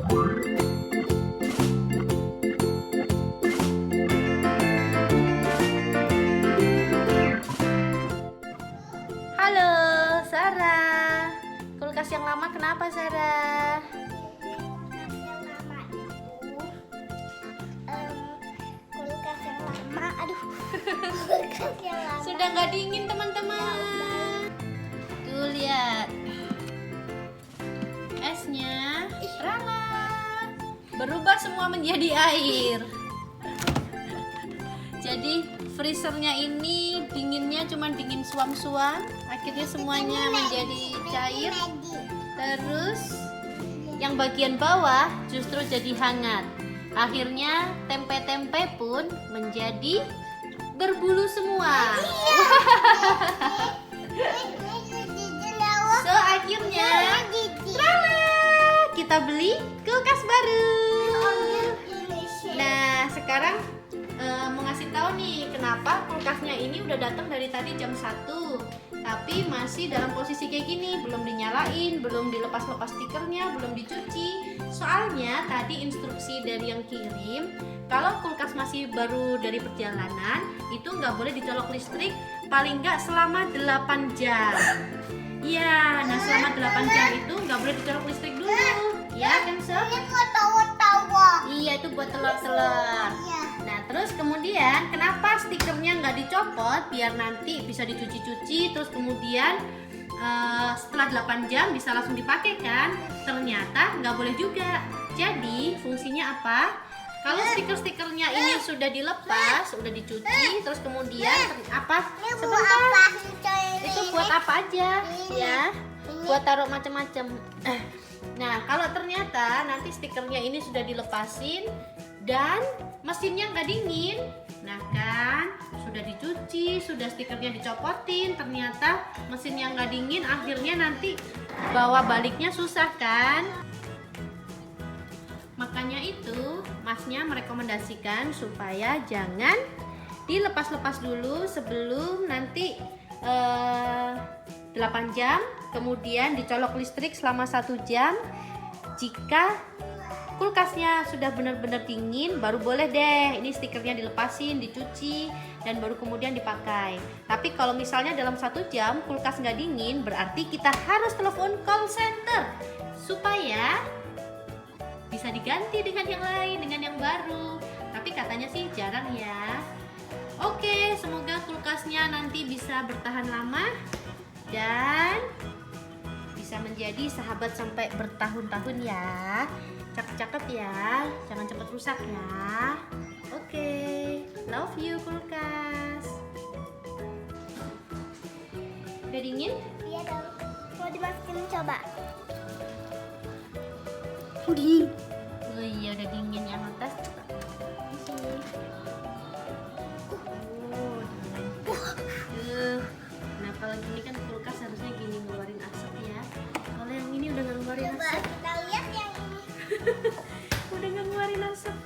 Halo, Sarah. Kulkas yang lama kenapa, Sarah? Kulkas yang lama, aduh. Kulkas yang lama. Sudah nggak dingin, teman-teman. Tuh, lihat. Esnya rala. Berubah semua menjadi air. Jadi freezernya ini dinginnya cuma dingin suam-suam, akhirnya semuanya menjadi cair. Terus yang bagian bawah justru jadi hangat. Akhirnya tempe-tempe pun menjadi berbulu semua. So akhirnya kita beli kulkas baru. Nah sekarang mau ngasih tahu nih kenapa kulkasnya ini udah datang dari tadi jam 1 tapi masih dalam posisi kayak gini, belum dinyalain, belum dilepas-lepas stikernya, belum dicuci. Soalnya tadi instruksi dari yang kirim kalau kulkas masih baru dari perjalanan itu nggak boleh dicolok listrik paling nggak selama 8 jam. Iya, nah selama 8 jam itu nggak boleh dicolok listrik dulu. Ya kan, Sob? Iya, itu buat telur-telur. Nah, terus kemudian kenapa stikernya nggak dicopot biar nanti bisa dicuci-cuci, terus kemudian setelah 8 jam bisa langsung dipakai kan? Ternyata nggak boleh juga. Jadi fungsinya apa? Kalau stiker-stikernya ini sudah dilepas, sudah dicuci, terus kemudian apa? Sebentar. Itu buat apa aja? Ya, buat taruh macam-macam. Nah, kalau ternyata nanti stikernya ini sudah dilepasin dan mesinnya nggak dingin, nah kan sudah dicuci, sudah stikernya dicopotin, ternyata mesinnya nggak dingin, akhirnya nanti bawa baliknya susah kan? Makanya itu masnya merekomendasikan supaya jangan dilepas-lepas dulu sebelum nanti 8 jam, kemudian dicolok listrik selama 1 jam. Jika kulkasnya sudah benar-benar dingin, baru boleh deh ini stikernya dilepasin, dicuci, dan baru kemudian dipakai. Tapi kalau misalnya dalam 1 jam kulkas nggak dingin, berarti kita harus telepon call center supaya bisa diganti dengan yang lain, dengan yang baru. Tapi katanya sih jarang ya. Oke, semoga kulkasnya nanti bisa bertahan lama dan bisa menjadi sahabat sampai bertahun-tahun ya. Cakep-cakep ya, jangan cepat rusak ya. Oke, love you kulkas. Udah dingin? Iya dong. Mau dimasukin coba. Udah. Oh iya udah dingin yang atas. Di sini. Oh, dingin. Nah kalau gini kan kulkas harusnya gini ngeluarin asap ya. Kalau yang ini udah nggak ngeluarin Coba asap. kita lihat yang ini. Udah nggak ngeluarin asap.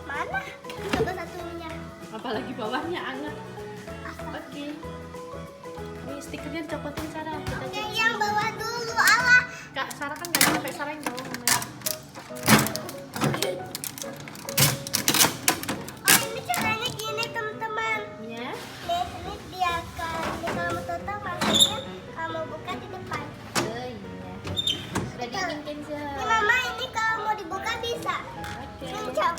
Mana? Coba satunya. Apalagi bawahnya anget. Asap. Oke. Ini stikernya dicopotin Sarah. Kita Oke, cuci. yang bawah dulu. Allah. Kak Sarah kan nggak sampai Sarah yang bawah namanya. Oh, ini caranya gini, teman-teman. Ya. Nih, ini biarkan. Ini kamu tutup, maksudnya kamu buka di depan. Oh iya. Udah dingin Kenzo. Ini mama, ini kalau mau dibuka bisa. Oke. Ini cok.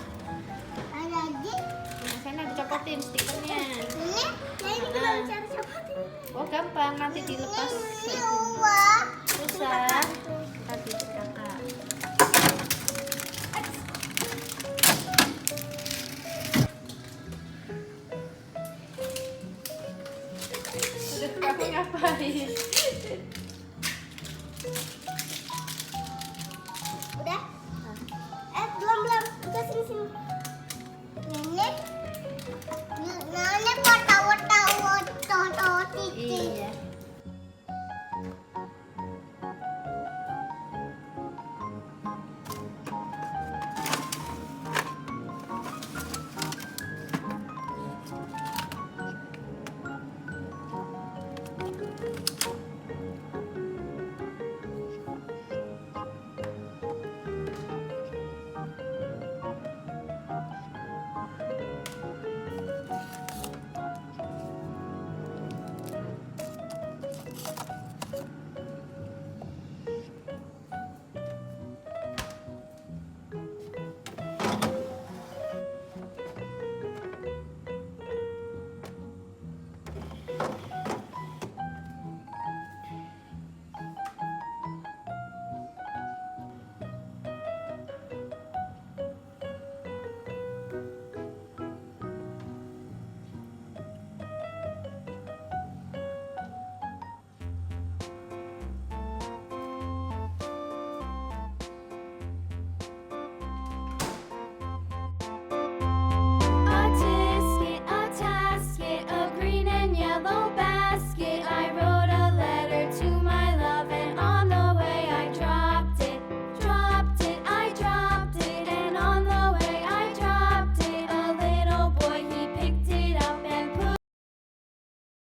Ada lagi. Nah, sana dicopotin stikernya. Ini, nah ini gimana cara copotin? Oh gampang, nanti dilepas. Ini dua. Susah.